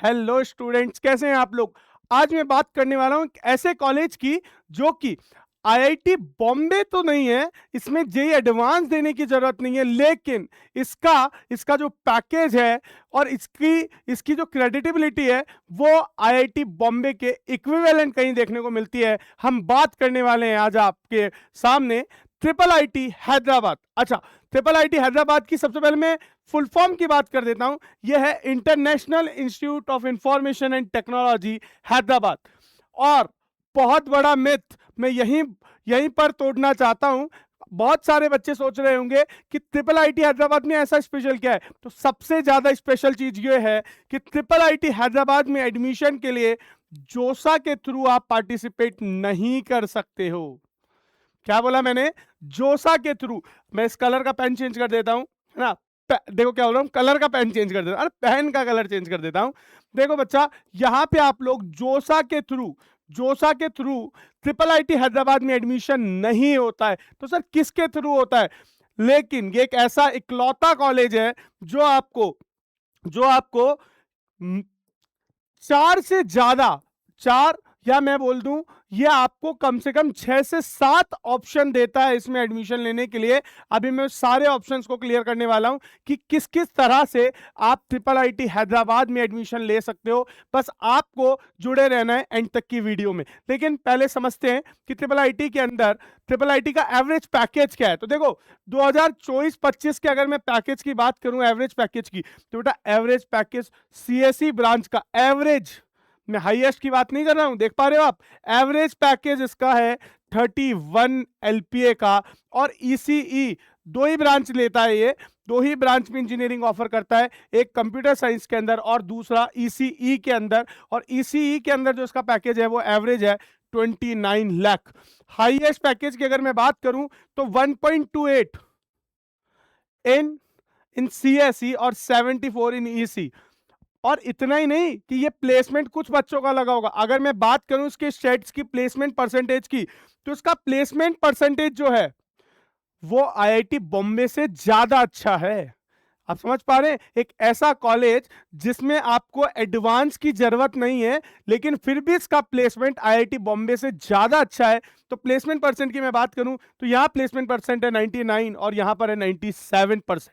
Hello students, कैसे हैं आप लोग। आज मैं बात करने वाला हूं एक ऐसे कॉलेज की जो कि आईआईटी बॉम्बे तो नहीं है, इसमें जेई एडवांस देने की जरूरत नहीं है, लेकिन इसका इसका जो पैकेज है और इसकी इसकी जो क्रेडिटेबिलिटी है वो आईआईटी बॉम्बे के इक्विवेलेंट कहीं देखने को मिलती है। हम बात करने वाले हैं आज आपके सामने ट्रिपल आईटी हैदराबाद। अच्छा, ट्रिपल आईटी हैदराबाद की सबसे पहले मैं फुल फॉर्म की बात कर देता हूं। यह है international institute of information and technology Hyderabad. और बहुत बड़ा मिथ मैं यहीं यहीं पर तोड़ना चाहता हूं। बहुत सारे बच्चे सोच रहे होंगे कि ट्रिपल आईटी हैदराबाद में ऐसा स्पेशल क्या है। तो सबसे ज्यादा स्पेशल चीज ये है कि ट्रिपल आईटी हैदराबाद में एडमिशन के लिए जोसा के थ्रू आप पार्टिसिपेट नहीं कर सकते हो। क्या बोला मैंने? जोसा के थ्रू। मैं इस कलर का पेन चेंज कर देता हूं, है ना। देखो क्या बोल रहा हूं, कलर का पेन चेंज कर देता हूं, अरे पेन का कलर चेंज कर देता हूं। देखो बच्चा, यहां पे आप लोग जोसा के थ्रू ट्रिपल आईटी हैदराबाद में एडमिशन नहीं होता है। तो सर किसके थ्रू होता है? लेकिन ये एक ऐसा इकलौता कॉलेज है जो आपको 4 से ज्यादा, 4 या मैं बोल दूं ये आपको कम से कम 6 से 7 ऑप्शन देता है इसमें एडमिशन लेने के लिए। अभी मैं सारे ऑप्शंस को क्लियर करने वाला हूं कि किस किस तरह से आप ट्रिपल आईटी हैदराबाद में एडमिशन ले सकते हो। बस आपको जुड़े रहना है एंड तक की वीडियो में। लेकिन पहले समझते हैं कि ट्रिपल आईटी के अंदर ट्रिपल आईटी का एवरेज पैकेज क्या है। तो देखो 2024-25 के अगर मैं पैकेज की बात करूं, एवरेज पैकेज की, तो बेटा एवरेज पैकेज सीएसई ब्रांच का एवरेज, मैं हाईएस्ट की बात नहीं कर रहा हूं, देख पा रहे हो आप, एवरेज पैकेज इसका है 31 एलपीए का। और ईसीई दो ही ब्रांच लेता है, ये दो ही ब्रांच में इंजीनियरिंग ऑफर करता है, एक कंप्यूटर साइंस के अंदर और दूसरा ईसीई के अंदर। और ईसीई के अंदर जो इसका पैकेज है वो एवरेज है 29 लाख। हाईएस्ट पैकेज की अगर मैं बात करूं तो 1.28 इन इन सीएसई और 74 इन ईसी। और इतना ही नहीं कि ये प्लेसमेंट कुछ बच्चों का लगा होगा। अगर मैं बात करूं इसके स्टेट्स की प्लेसमेंट परसेंटेज की, तो इसका प्लेसमेंट परसेंटेज जो है वो आईआईटी बॉम्बे से ज्यादा अच्छा है। आप समझ पा रहे हैं? एक ऐसा कॉलेज जिसमें आपको एडवांस की जरूरत नहीं है, लेकिन फिर भी इसका प्लेसमेंट आईआईटी बॉम्बे से ज्यादा अच्छा है। तो प्लेसमेंट परसेंट की मैं बात करूं तो यहां प्लेसमेंट परसेंट है 99 और यहां पर है 97%।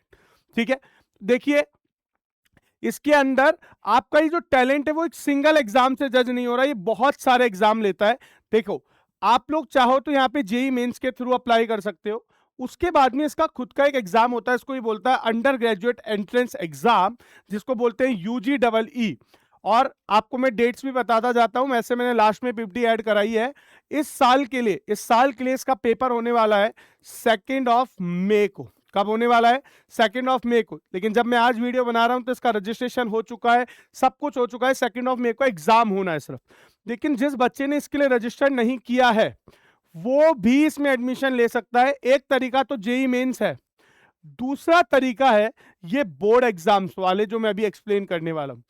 ठीक है, देखिए इसके अंदर आपका ये जो टैलेंट है वो एक सिंगल एग्जाम से जज नहीं हो रहा, ये बहुत सारे एग्जाम लेता है। देखो, आप लोग चाहो तो यहाँ पे जेई मेंस के थ्रू अप्लाई कर सकते हो। उसके बाद में इसका खुद का एक एग्जाम होता है, इसको ये बोलता है अंडर ग्रेजुएट एंट्रेंस एग्जाम, जिसको बोलते हैं यूजी डबल ई। और आपको मैं डेट्स भी बताता जाता हूं, वैसे मैंने लास्ट में पीपीटी ऐड कराई है। इस साल के लिए इसका पेपर होने वाला है 2 मई को। कब होने वाला है? 2 मई को। लेकिन जब मैं आज वीडियो बना रहा हूं तो इसका रजिस्ट्रेशन हो चुका है, सब कुछ हो चुका है। 2 मई को एग्जाम होना है सिर्फ। लेकिन जिस बच्चे ने इसके लिए रजिस्टर नहीं किया है वो भी इसमें एडमिशन ले सकता है। एक तरीका तो जेई मेंस है, दूसरा तरीका है ये बोर्ड एग्जाम्स वाले जो मैं अभी एक्सप्लेन करने वाला हूं।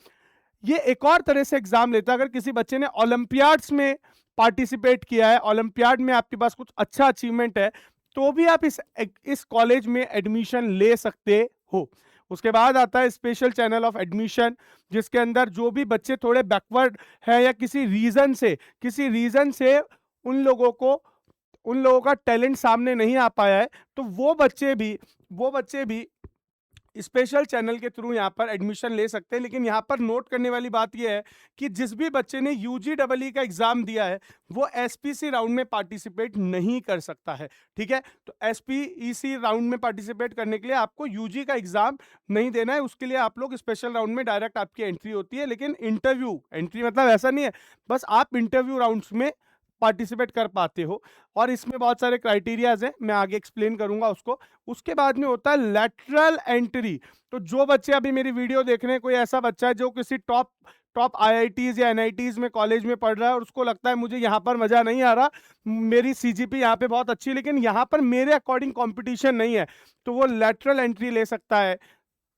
ये एक और तरह से एग्जाम लेता है। अगर किसी बच्चे ने ओलंपियाड्स में पार्टिसिपेट किया है, ओलंपियाड में आपके पास कुछ अच्छा अचीवमेंट है, तो भी आप इस कॉलेज में एडमिशन ले सकते हो। उसके बाद आता है स्पेशल चैनल ऑफ एडमिशन, जिसके अंदर जो भी बच्चे थोड़े बैकवर्ड है या किसी रीजन से उन लोगों का टैलेंट सामने नहीं आ पाया है, तो वो बच्चे भी स्पेशल चैनल के थ्रू यहां पर एडमिशन ले सकते हैं। लेकिन यहां पर नोट करने वाली बात यह है कि जिस भी बच्चे ने यूजी डबल ई का एग्जाम दिया है वो एसपीसी राउंड में पार्टिसिपेट नहीं कर सकता है। ठीक है, तो एसपीईसी राउंड में पार्टिसिपेट करने के लिए आपको यूजी का एग्जाम नहीं देना है, उसके लिए आप लोग स्पेशल राउंड में डायरेक्ट आपकी एंट्री होती है। लेकिन एंट्री मतलब ऐसा नहीं है, बस आप इंटरव्यू राउंड्स में पार्टिसिपेट कर पाते हो। और इसमें बहुत सारे क्राइटेरियाज हैं, मैं आगे एक्सप्लेन करूंगा उसको। उसके बाद में होता है लेटरल एंट्री। तो जो बच्चे अभी मेरी वीडियो देख रहे हैं, कोई ऐसा बच्चा है जो किसी टॉप टॉप आईआईटीज या एनआईटीज में कॉलेज में पढ़ रहा है और उसको लगता है मुझे यहाँ पर मजा नहीं आ रहा, मेरी सीजीपी यहाँ पे बहुत अच्छी है लेकिन यहाँ पर मेरे अकॉर्डिंग कंपटीशन नहीं है, तो वो लेटरल एंट्री ले सकता है।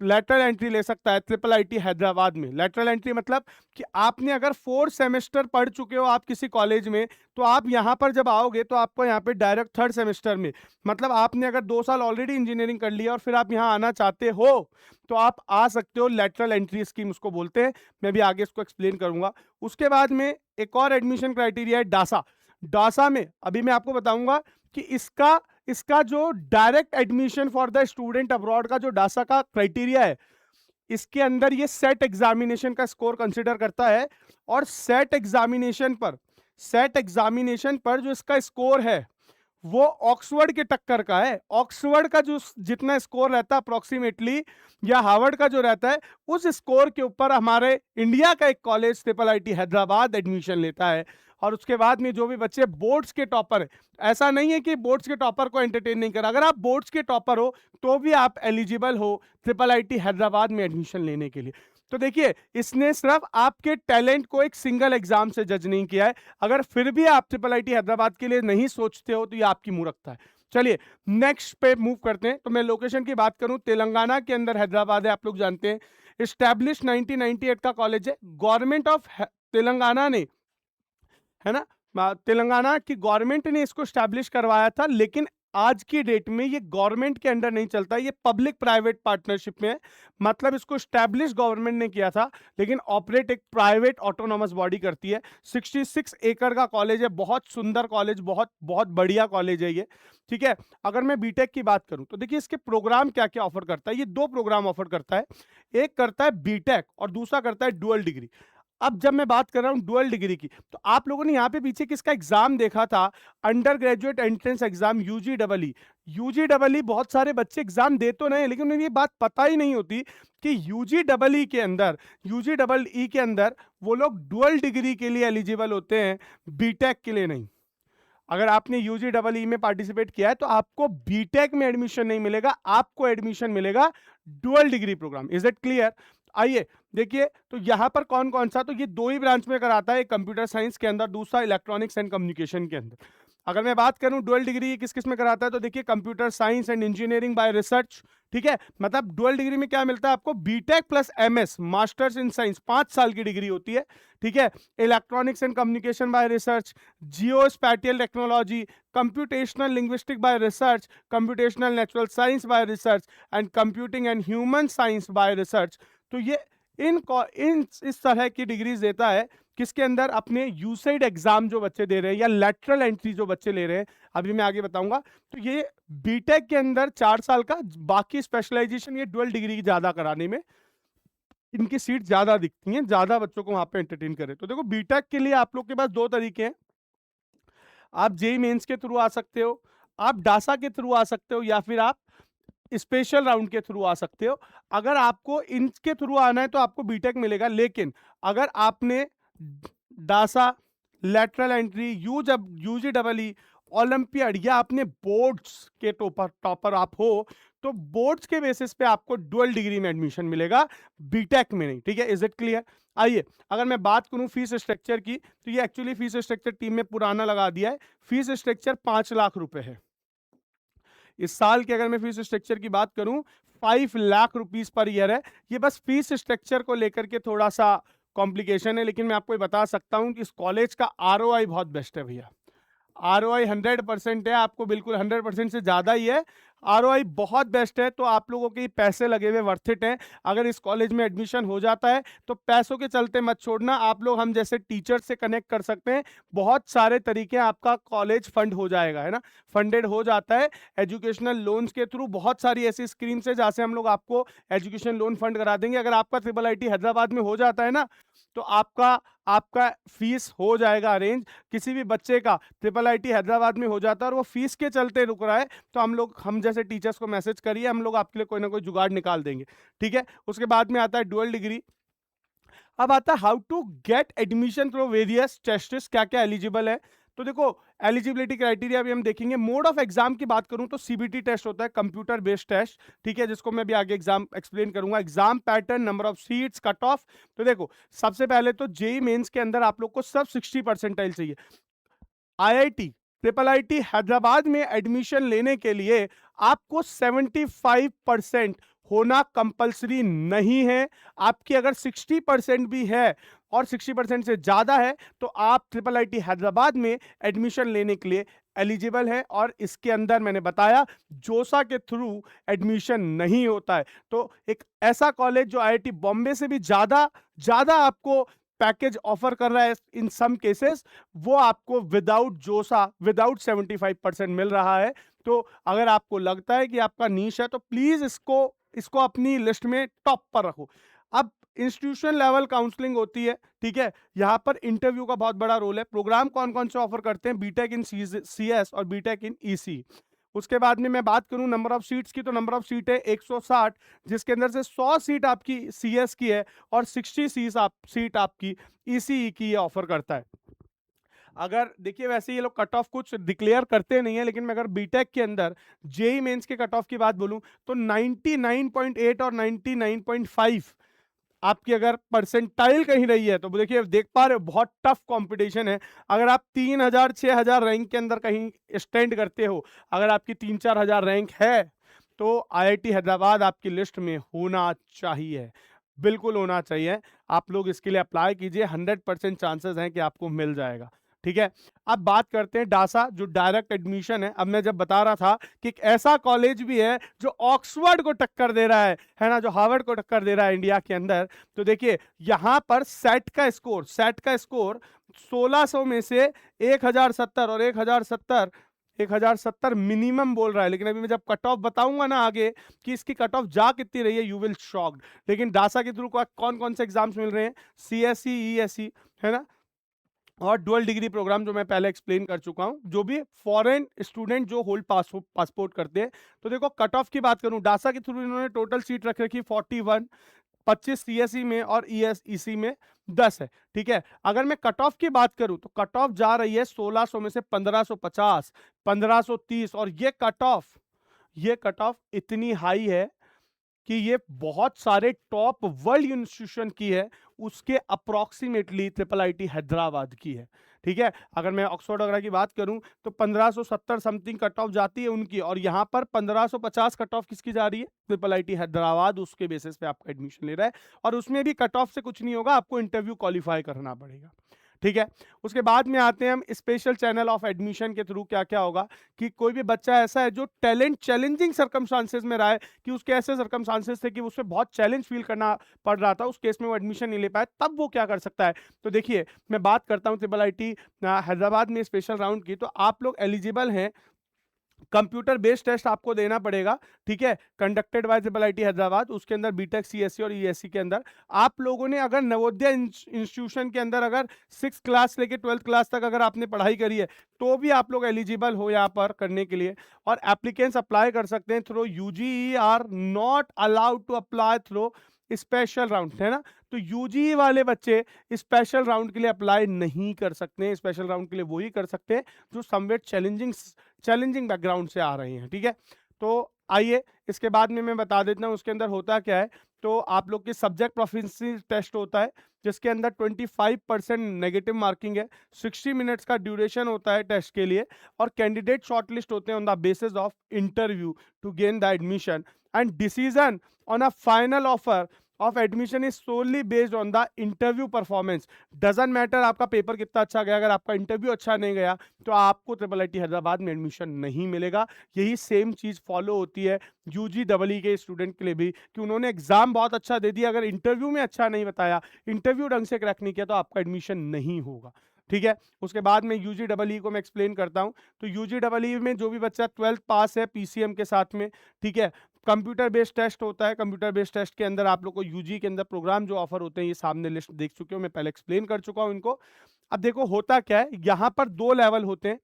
लेटरल एंट्री ले सकता है ट्रिपल आईटी हैदराबाद में। लेटरल एंट्री मतलब कि आपने अगर 4 सेमेस्टर पढ़ चुके हो आप किसी कॉलेज में, तो आप यहाँ पर जब आओगे तो आपको यहाँ पे डायरेक्ट 3rd सेमेस्टर में, मतलब आपने अगर 2 साल ऑलरेडी इंजीनियरिंग कर लिया और फिर आप यहाँ आना चाहते हो तो आप आ सकते हो। लेटरल एंट्री स्कीम उसको बोलते हैं, मैं भी आगे इसको एक्सप्लेन करूंगा। उसके बाद में एक और एडमिशन क्राइटेरिया है डासा। डासा में अभी मैं आपको बताऊंगा कि इसका जो direct admission for the student abroad का जो डासा का क्राइटेरिया है, इसके अंदर ये सेट एग्जामिनेशन का स्कोर कंसिडर करता है। और सेट एग्जामिनेशन पर जो इसका स्कोर है वो ऑक्सफोर्ड के टक्कर का है। ऑक्सफोर्ड का जो जितना स्कोर रहता है अप्रोक्सीमेटली, या हार्वर्ड का जो रहता है, उस स्कोर के ऊपर हमारे इंडिया का एक college triple IT Hyderabad admission लेता है। और उसके बाद में जो भी बच्चे बोर्ड्स के टॉपर है, ऐसा नहीं है कि बोर्ड्स के टॉपर को एंटरटेन नहीं करा, अगर आप बोर्ड्स के टॉपर हो तो भी आप एलिजिबल हो ट्रिपल आईटी हैदराबाद में एडमिशन लेने के लिए। तो देखिए, इसने सिर्फ आपके टैलेंट को एक सिंगल एग्जाम से जज नहीं किया है। अगर फिर भी आप ट्रिपल आईटी हैदराबाद के लिए नहीं सोचते हो तो ये आपकी मूर्खता है। चलिए नेक्स्ट पे मूव करते हैं। तो मैं लोकेशन की बात करूं, तेलंगाना के अंदर हैदराबाद है, आप लोग जानते हैं। इस्टेब्लिश 1998 का कॉलेज है, गवर्नमेंट ऑफ तेलंगाना ने, है ना, तेलंगाना की गवर्नमेंट ने इसको स्टैब्लिश करवाया था। लेकिन आज की डेट में ये गवर्नमेंट के अंडर नहीं चलता, ये पब्लिक प्राइवेट पार्टनरशिप में है। मतलब इसको स्टैब्लिश गवर्नमेंट ने किया था, लेकिन ऑपरेट एक प्राइवेट ऑटोनॉमस बॉडी करती है। 66 एकड़ का कॉलेज है, बहुत सुंदर कॉलेज, बहुत बहुत बढ़िया कॉलेज है ये, ठीक है। अगर मैं बीटेक की बात करूं तो देखिए इसके प्रोग्राम क्या क्या ऑफर करता है। ये 2 प्रोग्राम ऑफर करता है, एक करता है बीटेक और दूसरा करता है डुअल डिग्री। अब जब मैं बात कर रहा हूं डुअल डिग्री की, तो आप लोगों ने यहां पे पीछे किसका एग्जाम देखा था, under graduate entrance exam, UGW. UGW बहुत सारे बच्चे एग्जाम दे तो नहीं, लेकिन उन्हें ये बात पता ही नहीं होती कि यूजीडब्ल्यू के अंदर वो लोग डुअल डिग्री के लिए एलिजिबल होते हैं, बीटेक के लिए नहीं। अगर आपने यूजीडब्ल्यू में पार्टिसिपेट किया है तो आपको बीटेक में एडमिशन नहीं मिलेगा, आपको एडमिशन मिलेगा dual degree programme. Is it clear? आइए देखिए, तो यहां पर कौन कौन सा, तो ये 2 ही ब्रांच में कराता है, एक कंप्यूटर साइंस के अंदर, दूसरा इलेक्ट्रॉनिक्स एंड कम्युनिकेशन के अंदर। अगर मैं बात करूं डुअल डिग्री किस किस में कराता है, तो देखिए computer science and engineering bye research, ठीक है। मतलब डुअल डिग्री में क्या मिलता है आपको, BTech plus MS, masters in science, 5 साल की डिग्री होती है, ठीक है। Electronics and communication by research, geo spatial technology, computational linguistic by research, computational natural science by research and computing and human science by research. तो ये इन इस तरह की डिग्रीज देता है, किसके अंदर, अपने यूसाइड एग्जाम जो बच्चे दे रहे हैं या लेटरल एंट्री जो बच्चे ले रहे हैं, अभी मैं आगे बताऊंगा। तो ये बीटेक के अंदर 4 साल का, बाकी स्पेशलाइजेशन ये डुअल डिग्री ज्यादा कराने में इनकी सीट ज्यादा दिखती हैं, ज्यादा बच्चों को वहां पे एंटरटेन करे। तो देखो बीटेक के लिए आप लोग के पास 2 तरीके हैं, आप जेई मेंस के थ्रू आ सकते हो, आप डासा के थ्रू आ सकते हो, या फिर आप स्पेशल राउंड के थ्रू आ सकते हो। अगर आपको इनके थ्रू आना है तो आपको बीटेक मिलेगा, लेकिन अगर आपने Dasa, lateral entry, UGW, olympiad या अपने बोर्ड्स के टॉपर आप हो, तो बोर्ड्स के बेसिस पे आपको डुअल डिग्री में एडमिशन मिलेगा, बीटेक में नहीं, ठीक है। Is it clear? आइए, अगर मैं बात करूं फीस स्ट्रक्चर की, तो ये एक्चुअली फीस स्ट्रक्चर टीम में पुराना लगा दिया है। फीस स्ट्रक्चर 5 लाख रुपए है इस साल की। अगर मैं फीस स्ट्रक्चर की बात करूं 5 लाख रुपीस पर ईयर है। ये बस फीस स्ट्रक्चर को लेकर के थोड़ा सा कॉम्प्लिकेशन है, लेकिन मैं आपको ये बता सकता हूं कि इस कॉलेज का आरओआई बहुत बेस्ट है भैया। आरओआई 100% है, आपको बिल्कुल 100% से ज्यादा ही है। आरओआई बहुत बेस्ट है, तो आप लोगों के पैसे लगे हुए वर्थ इट है। अगर इस कॉलेज में एडमिशन हो जाता है तो पैसों के चलते मत छोड़ना, आप लोग हम जैसे टीचर से कनेक्ट कर सकते हैं, बहुत सारे तरीके, आपका कॉलेज फंड हो जाएगा, है ना, फंडेड हो जाता है एजुकेशनल लोन्स के थ्रू। बहुत सारी ऐसी स्कीम्स है जहाँ से हम लोग आपको एजुकेशन लोन फंड करा देंगे। अगर आपका ट्रिपल आईटी हैदराबाद में हो जाता है ना, तो आपका फीस हो जाएगा अरेंज। किसी भी बच्चे का ट्रिपल आईटी हैदराबाद में हो जाता है और वो फीस के चलते रुक रहा है, तो हम जैसे टीचर्स को मैसेज करिए, हम लोग आपके लिए कोई ना कोई जुगाड़ निकाल देंगे, ठीक है। उसके बाद में आता है डुअल डिग्री। अब आता है how to get admission through various tests, क्या क्या एलिजिबल है। तो देखो एलिजिबिलिटी क्राइटेरिया भी हम देखेंगे। मोड ऑफ एग्जाम की बात करूं तो सीबीटी टेस्ट होता है, कंप्यूटर बेस्ड टेस्ट, ठीक है, जिसको मैं भी आगे एग्जाम एक्सप्लेन करूंगा। Exam pattern, number of seats, cut off. तो देखो सबसे पहले तो जेई मेंस के अंदर आप लोग को सब 60 परसेंटाइल चाहिए। आईआईटी ट्रिपल आईटी हैदराबाद में एडमिशन लेने के लिए आपको 75% होना कंपलसरी नहीं है। आपकी अगर 60% भी है और 60% से ज्यादा है तो आप ट्रिपल आईटी हैदराबाद में एडमिशन लेने के लिए एलिजिबल है। और इसके अंदर मैंने बताया जोसा के थ्रू एडमिशन नहीं होता है। तो एक ऐसा कॉलेज जो आईआईटी बॉम्बे से भी ज्यादा ज्यादा आपको पैकेज ऑफर कर रहा है इन सम केसेस, वो आपको विदाउट जोसा विदाउट 75% मिल रहा है। तो अगर आपको लगता है कि आपका नीश है तो प्लीज इसको इसको अपनी लिस्ट में टॉप पर रखो। अब इंस्टीट्यूशन लेवल काउंसलिंग होती है, ठीक है, यहां पर इंटरव्यू का बहुत बड़ा रोल है। प्रोग्राम कौन कौन से ऑफर करते हैं? बीटेक इन सीएस और बीटेक इन ईसी। उसके बाद में मैं बात करूं नंबर ऑफ सीट्स की, तो नंबर ऑफ सीट है 160, जिसके अंदर से 100 सीट आपकी सीएस की है और 60 सीट आपकी ईसीई की ये ऑफर करता है। अगर देखिए वैसे ये लोग कट ऑफ कुछ डिक्लेयर करते नहीं है, लेकिन मैं अगर बीटेक के अंदर जेई मेंस के कट ऑफ की बात बोलूं तो 99.8 और 99.5 आपकी अगर परसेंटाइल कहीं रही है तो देखिए देख पा रहे हो बहुत टफ कंपटीशन है। अगर आप 3000 6000 रैंक के अंदर कहीं स्टैंड करते हो, अगर आपकी 3-4 हजार रैंक है तो आईआईटी हैदराबाद आपकी लिस्ट में होना चाहिए, बिल्कुल होना चाहिए। आप लोग इसके लिए अप्लाई कीजिए, 100% चांसेस हैं कि आपको मिल जाएगा, ठीक है। अब बात करते हैं डासा, जो डायरेक्ट एडमिशन है। अब मैं जब बता रहा था कि एक ऐसा कॉलेज भी है जो ऑक्सफोर्ड को टक्कर दे रहा है ना, जो हार्वर्ड को टक्कर दे रहा है इंडिया के अंदर। तो देखिए यहां पर सेट का स्कोर 1600 में से 1070 और 1070 मिनिमम बोल रहा है। लेकिन अभी मैं जब कट ऑफ बताऊंगा ना आगे कि इसकी कट ऑफ जा कितनी रही है, यू विल शॉक्ड। लेकिन डासा के थ्रू कौन कौन से एग्जाम्स मिल रहे हैं? सीएससी, ईएससी, है ना, और डुअल डिग्री प्रोग्राम जो मैं पहले एक्सप्लेन कर चुका हूं, जो भी फॉरेन स्टूडेंट जो होल्ड पासपोर्ट करते हैं। तो देखो कट ऑफ की बात करूं, डासा के थ्रू इन्होंने टोटल सीट रख रखी 41, 25 सीएसई में और ईसी में 10 है, ठीक है। अगर मैं कट ऑफ की बात करूं तो कट ऑफ जा रही है 1600 में से 1550, 1530, और ये कट ऑफ इतनी हाई है कि ये बहुत सारे टॉप वर्ल्ड इंस्टीट्यूशन की है, उसके अप्रोक्सीमेटली ट्रिपल आईटी हैदराबाद की है, ठीक है। अगर मैं ऑक्सफोर्ड वगैरह की बात करूं तो 1570 समथिंग कट ऑफ जाती है उनकी, और यहां पर 1550 कट ऑफ किसकी जा रही है? ट्रिपल आईटी हैदराबाद, उसके बेसिस पे आपका एडमिशन ले रहा है। और उसमें भी कट ऑफ से कुछ नहीं होगा, आपको इंटरव्यू क्वालिफाई करना पड़ेगा, ठीक है। उसके बाद में आते हैं हम स्पेशल चैनल ऑफ एडमिशन के थ्रू। क्या क्या होगा कि कोई भी बच्चा ऐसा है जो टैलेंट चैलेंजिंग सर्कमस्टांसेस में रहा है, कि उसके ऐसे सर्कमस्टांसेस थे कि उससे बहुत चैलेंज फील करना पड़ रहा था, उस केस में वो एडमिशन नहीं ले पाया, तब वो क्या कर सकता है? तो देखिए मैं बात करता हूँ ट्रिपल आईटी हैदराबाद में स्पेशल राउंड की, तो आप लोग एलिजिबल हैं। कंप्यूटर बेस्ड टेस्ट आपको देना पड़ेगा, ठीक है, conducted by triple IT Hyderabad. उसके अंदर बीटेक, सीएससी और ईएससी के अंदर आप लोगों ने अगर नवोदय इंस्टीट्यूशन के अंदर अगर 6 क्लास लेके 12th क्लास तक अगर आपने पढ़ाई करी है तो भी आप लोग एलिजिबल हो यहाँ पर करने के लिए। और एप्लीकेंट्स अप्लाई कर सकते हैं through UGEE, are not allowed to apply through special round, है ना। तो यूजीई वाले बच्चे स्पेशल राउंड के लिए अप्लाई नहीं कर सकते हैं। स्पेशल राउंड के लिए वही कर सकते हैं जो समवेट चैलेंजिंग बैकग्राउंड से आ रहे हैं, ठीक है। तो आइए इसके बाद में मैं बता देता हूँ उसके अंदर होता क्या है। तो आप लोग के सब्जेक्ट प्रोफिशिएंसी टेस्ट होता है, जिसके अंदर 25% नेगेटिव मार्किंग है, 60 मिनट्स का ड्यूरेशन होता है टेस्ट के लिए, और कैंडिडेट शॉर्टलिस्ट होते हैं on the basis of interview to gain the admission, and decision on a final offer of admission is solely based on the interview performance. Doesn't matter आपका paper कितना अच्छा गया, अगर आपका इंटरव्यू अच्छा नहीं गया तो आपको ट्रिपल आईटी हैदराबाद में एडमिशन नहीं मिलेगा। यही सेम चीज फॉलो होती है यूजी डबल ई के स्टूडेंट के लिए भी, कि उन्होंने एग्जाम बहुत अच्छा दे दिया, अगर इंटरव्यू में अच्छा नहीं बताया, इंटरव्यू ढंग से क्रैक नहीं किया, तो आपका एडमिशन नहीं होगा, ठीक है। उसके बाद में यूजी डबल ई को मैं एक्सप्लेन करता हूं। तो यूजी डबल ई में जो भी बच्चा 12th पास है पीसीएम के साथ में, ठीक है, कंप्यूटर बेस्ड टेस्ट होता है। कंप्यूटर बेस्ड टेस्ट के अंदर आप लोग को यूजी के अंदर प्रोग्राम जो ऑफर होते हैं, ये सामने लिस्ट देख चुके हो, मैं पहले एक्सप्लेन कर चुका हूं इनको। अब देखो होता क्या है, यहां पर 2 लेवल होते हैं,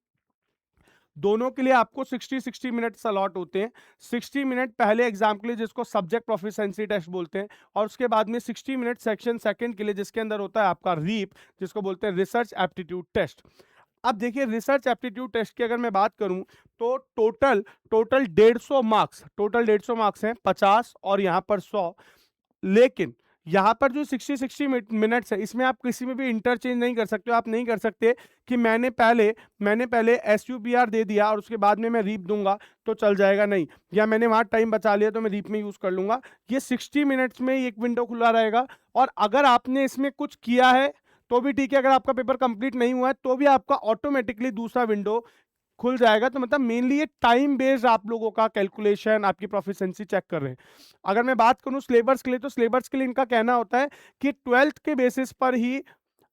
दोनों के लिए आपको 60 मिनट्स अलॉट होते हैं। 60 मिनट पहले एग्जाम के लिए, जिसको सब्जेक्ट प्रोफिशिएंसी टेस्ट बोलते हैं, और उसके बाद में 60 मिनट सेक्शन सेकंड के लिए, जिसके अंदर होता है आपका रीप, जिसको बोलते हैं रिसर्च एप्टीट्यूड टेस्ट। अब देखिए रिसर्च एप्टीट्यूड टेस्ट की अगर मैं बात करूं तो टोटल 150 मार्क्स हैं, 50 और यहां पर 100। लेकिन यहाँ पर जो 60 मिनट्स है इसमें आप किसी में भी इंटरचेंज नहीं कर सकते हो। आप नहीं कर सकते कि मैंने पहले SUBR दे दिया और उसके बाद में मैं रीप दूंगा तो चल जाएगा, नहीं। या मैंने वहां टाइम बचा लिया तो मैं रीप में यूज कर लूंगा। ये 60 मिनट्स में एक विंडो खुला रहेगा। और अगर आपने इसमें कुछ किया है तो भी ठीक है, अगर आपका पेपर कंप्लीट नहीं हुआ है तो भी आपका ऑटोमेटिकली दूसरा विंडो खुल जाएगा। तो मतलब मेनली ये टाइम बेस्ड आप लोगों का कैलकुलेशन, आपकी प्रोफिशिएंसी चेक कर रहे हैं। अगर मैं बात करूं सिलेबस के लिए, तो सिलेबस के लिए इनका कहना होता है कि 12th के बेसिस पर ही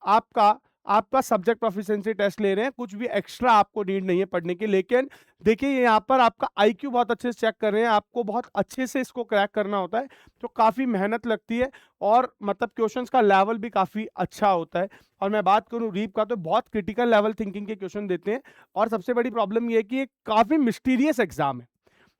आपका आपका सब्जेक्ट प्रोफिशिएंसी टेस्ट ले रहे हैं, कुछ भी एक्स्ट्रा आपको नीड नहीं है पढ़ने की। लेकिन देखिए यहाँ पर आपका IQ बहुत अच्छे से चेक कर रहे हैं, आपको बहुत अच्छे से इसको क्रैक करना होता है, तो काफी मेहनत लगती है और मतलब क्वेश्चंस का लेवल भी काफी अच्छा होता है। और मैं बात करूं रीप का, तो बहुत क्रिटिकल लेवल थिंकिंग के क्वेश्चन देते हैं। और सबसे बड़ी प्रॉब्लम यह है कि ये काफी मिस्टीरियस एग्जाम है।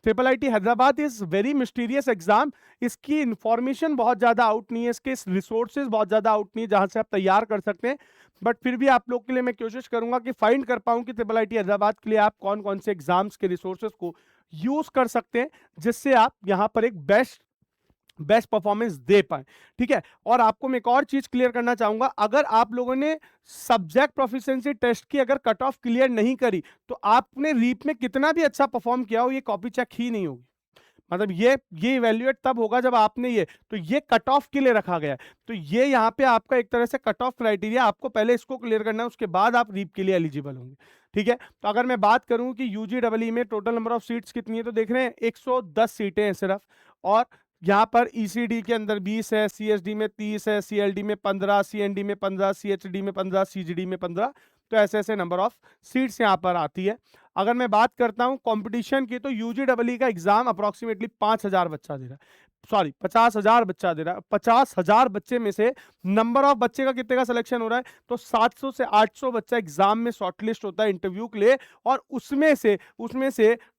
Triple IIT Hyderabad is very mysterious exam. इसकी इंफॉर्मेशन बहुत ज्यादा आउट नहीं है, इसके रिसोर्सेज बहुत ज्यादा आउट नहीं है जहां से आप तैयार कर सकते हैं। बट फिर भी आप लोग के लिए मैं कोशिश करूंगा कि फाइंड कर पाऊं कि ट्रिपल IIT हैदराबाद के लिए आप कौन कौन से एग्जाम्स के रिसोर्सेज को यूज कर सकते हैं, जिससे आप यहां पर एक बेस्ट परफॉर्मेंस दे पाए। ठीक है। और आपको मैं एक और चीज क्लियर करना चाहूंगा, अगर आप लोगों ने सब्जेक्ट प्रोफिशिएंसी टेस्ट की अगर कट ऑफ क्लियर नहीं करी तो आपने रीप में कितना भी अच्छा परफॉर्म किया हो, ये कॉपी चेक ही नहीं होगी। मतलब ये इवेल्युएट तब होगा जब आपने ये कट ऑफ के लिए रखा गया है। तो ये यहाँ पे आपका एक तरह से कट ऑफ क्राइटेरिया, आपको पहले इसको क्लियर करना है, उसके बाद आप रीप के लिए एलिजिबल होंगे। ठीक है। तो अगर मैं बात करूं कि UGEE में टोटल नंबर ऑफ सीट्स कितनी है, तो देख रहे हैं 110 सीटें हैं सिर्फ। और यहाँ पर ECD के अंदर 20 है, CSD में 30 है, CLD में 15, CND में 15, CHD में 15, CGD में 15। तो ऐसे ऐसे नंबर ऑफ सीट्स यहाँ पर आती है। अगर मैं बात करता हूँ कंपटीशन की, तो UGEE का एग्जाम अप्रोक्सीमेटली 5,000 बच्चा दे रहा है, सॉरी 50,000 बच्चा दे रहा है। 50,000 बच्चे में से नंबर ऑफ बच्चे का कितने का सिलेक्शन हो रहा है, तो 700 से 800 बच्चा एग्जाम में शॉर्टलिस्ट होता है इंटरव्यू के लिए। और उसमें से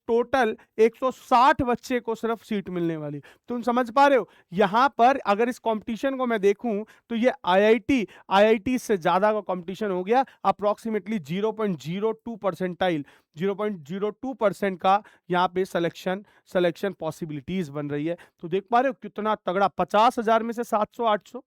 टोटल 160 बच्चे को सिर्फ सीट मिलने वाली। तुम समझ पा रहे हो, यहां पर अगर इस कंपटीशन को मैं देखूं तो ये IIT से ज्यादा का कंपटीशन हो गया। अप्रोक्सीमेटली 0.02% का यहाँ पे सिलेक्शन पॉसिबिलिटीज बन रही है। तो देख पा रहे हो कितना तगड़ा, 50,000 में से 700-800,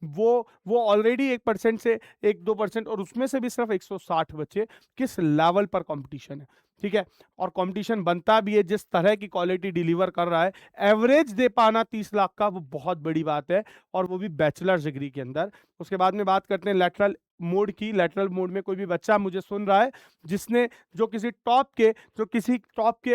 वो ऑलरेडी 1% से 1-2%, और उसमें से भी सिर्फ 160 बच्चे, किस लेवल पर कंपटीशन है। ठीक है। और कंपटीशन बनता भी है, जिस तरह की क्वालिटी डिलीवर कर रहा है, एवरेज दे पाना 30 लाख का, वो बहुत बड़ी बात है, और वो भी बैचलर्स डिग्री के अंदर। उसके बाद में बात करते हैं लेटरल लेटरल मोड में कोई भी बच्चा मुझे सुन रहा है जिसने जो किसी टॉप के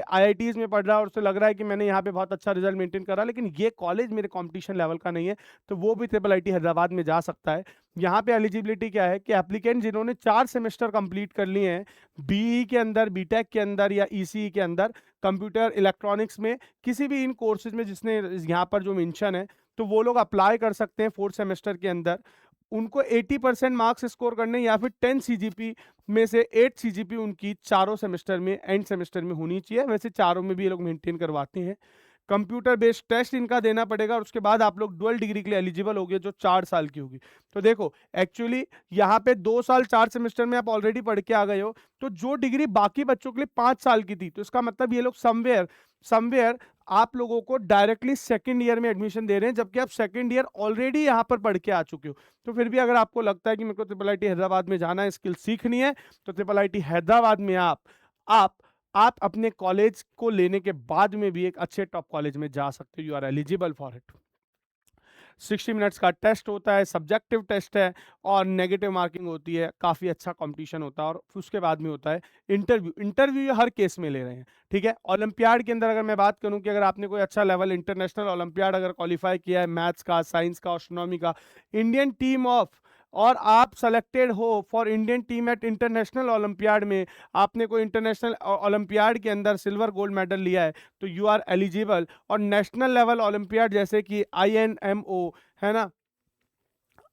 IITs में पढ़ रहा है और उसे लग रहा है कि मैंने यहाँ पे बहुत अच्छा रिजल्ट मेंटेन करा, लेकिन ये कॉलेज मेरे कंपटीशन लेवल का नहीं है, तो वो भी ट्रिपल IIT हैदराबाद में जा सकता है। यहाँ पे एलिजिबिलिटी क्या है कि एप्लीकेंट जिन्होंने 4 सेमेस्टर कंप्लीट कर लिए हैं BE के अंदर, BTech के अंदर या ECE के अंदर, कंप्यूटर इलेक्ट्रॉनिक्स में, किसी भी इन कोर्सेज में जिसने यहाँ पर जो मेंशन है, तो वो लोग अप्लाई कर सकते हैं 4 सेमेस्टर के अंदर। उनको 80% मार्क्स स्कोर करने, या फिर 10 CGP में से 8 CGP उनकी चारों सेमेस्टर में, एंड सेमेस्टर में होनी चाहिए। वैसे चारों में भी ये लोग मेंटेन करवाते हैं। कंप्यूटर बेस्ड टेस्ट इनका देना पड़ेगा, और उसके बाद आप लोग डुअल डिग्री के लिए एलिजिबल होगे, जो 4 साल की होगी। तो देखो एक्चुअली यहाँ पे 2 साल 4 सेमेस्टर में आप ऑलरेडी पढ़ के आ गए हो, तो जो डिग्री बाकी बच्चों के लिए 5 साल की थी, तो इसका मतलब ये लोग समवेयर आप लोगों को डायरेक्टली सेकंड ईयर में एडमिशन दे रहे हैं, जबकि आप सेकंड ईयर ऑलरेडी यहाँ पर पढ़ के आ चुके हो। तो फिर भी अगर आपको लगता है कि मेरे को ट्रिपल IIT हैदराबाद में जाना है, स्किल सीखनी है, तो ट्रिपल IIT हैदराबाद में आप अपने कॉलेज को लेने के बाद में भी एक अच्छे टॉप कॉलेज में जा सकते हो। You are eligible for it. 60 minutes का टेस्ट होता है, सब्जेक्टिव टेस्ट है, और नेगेटिव मार्किंग होती है। काफ़ी अच्छा कंपटीशन होता है, और उसके बाद में होता है इंटरव्यू हर केस में ले रहे हैं। ठीक है। ओलंपियाड के अंदर अगर मैं बात करूं कि अगर आपने कोई अच्छा लेवल इंटरनेशनल ओलंपियाड अगर क्वालिफाई किया है, मैथ्स का, साइंस का, एस्ट्रोनॉमी का, इंडियन टीम ऑफ, और आप सेलेक्टेड हो for Indian team at international olympiad में, आपने कोई इंटरनेशनल ओलंपियाड के अंदर सिल्वर गोल्ड मेडल लिया है, तो यू आर एलिजिबल। और नेशनल लेवल ओलंपियाड जैसे कि INMO है ना,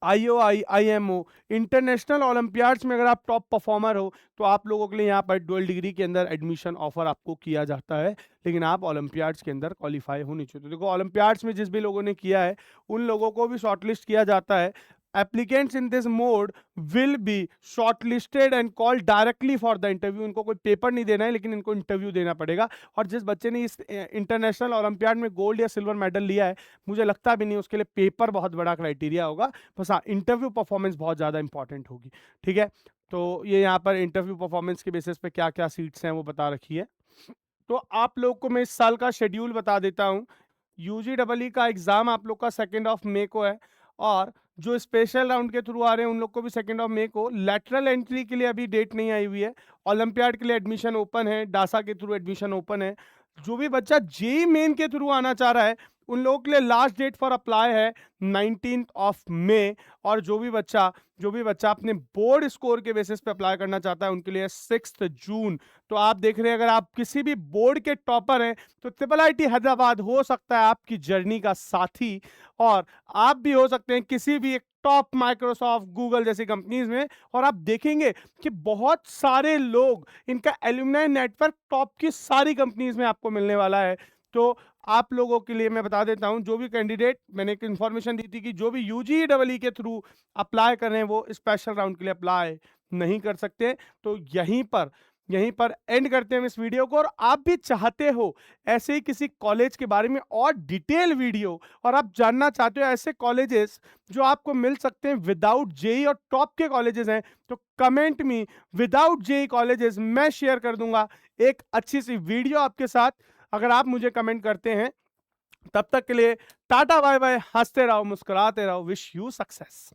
IOI, IMO, इंटरनेशनल ओलंपियाड्स में अगर आप टॉप परफॉर्मर हो, तो आप लोगों के लिए यहाँ पर डुअल डिग्री के अंदर एडमिशन ऑफर आपको किया जाता है, लेकिन आप ओलंपियाड्स के अंदर क्वालिफाई होनी चाहिए। तो देखो ओलंपियाड्स में जिस भी लोगों ने किया है, उन लोगों को भी शॉर्टलिस्ट किया जाता है। Applicants in this mode will be shortlisted and called directly for the interview. इनको कोई पेपर नहीं देना है, लेकिन इनको इंटरव्यू देना पड़ेगा। और जिस बच्चे ने इस इंटरनेशनल ओलंपियाड में गोल्ड या सिल्वर मेडल लिया है, मुझे लगता भी नहीं उसके लिए पेपर बहुत बड़ा क्राइटेरिया होगा, बस हाँ इंटरव्यू परफॉर्मेंस बहुत ज़्यादा इंपॉर्टेंट होगी। ठीक है, तो ये यहाँ पर इंटरव्यू परफॉर्मेंस के बेसिस पे क्या क्या सीट्स हैं वो बता रखी है। तो आप लोग को मैं इस साल का शेड्यूल बता देता हूँ। यूजीडब्ल्यू का एग्जाम आप लोग का 2 मई को है, और जो स्पेशल राउंड के थ्रू आ रहे हैं उन लोग को भी 2 मई को। लेटरल एंट्री के लिए अभी डेट नहीं आई हुई है। ओलंपियाड के लिए एडमिशन ओपन है, डासा के थ्रू एडमिशन ओपन है। जो भी बच्चा जेई मेन के थ्रू आना चाह रहा है उन लोगों के लिए लास्ट डेट फॉर अप्लाई है 19 मई। और जो भी बच्चा अपने बोर्ड स्कोर के बेसिस पे अप्लाई करना चाहता है उनके लिए 6 जून। तो आप देख रहे हैं, अगर आप किसी भी बोर्ड के टॉपर हैं तो ट्रिपल आईटी हैदराबाद हो सकता है आपकी जर्नी का साथी, और आप भी हो सकते हैं किसी भी एक टॉप माइक्रोसॉफ्ट गूगल जैसी कंपनीज में। और आप देखेंगे कि बहुत सारे लोग, इनका एल्यूमिनाई नेटवर्क टॉप की सारी कंपनीज में आपको मिलने वाला है। तो आप लोगों के लिए मैं बता देता हूं, जो भी कैंडिडेट, मैंने एक इन्फॉर्मेशन दी थी कि जो भी यूजीडब्ल्यू के थ्रू अप्लाई कर रहे हैं वो स्पेशल राउंड के लिए अप्लाई नहीं कर सकते। तो यहीं पर एंड करते हैं इस वीडियो को। और आप भी चाहते हो ऐसे ही किसी कॉलेज के बारे में और डिटेल वीडियो, और आप जानना चाहते हो ऐसे कॉलेजेस जो आपको मिल सकते हैं विदाउट जेई और टॉप के कॉलेजेस हैं, तो कमेंट में विदाउट जेई कॉलेजेस मैं शेयर कर दूंगा एक अच्छी सी वीडियो आपके साथ, अगर आप मुझे कमेंट करते हैं। तब तक के लिए टाटा बाय बाय, हंसते रहो मुस्कुराते रहो, विश यू सक्सेस।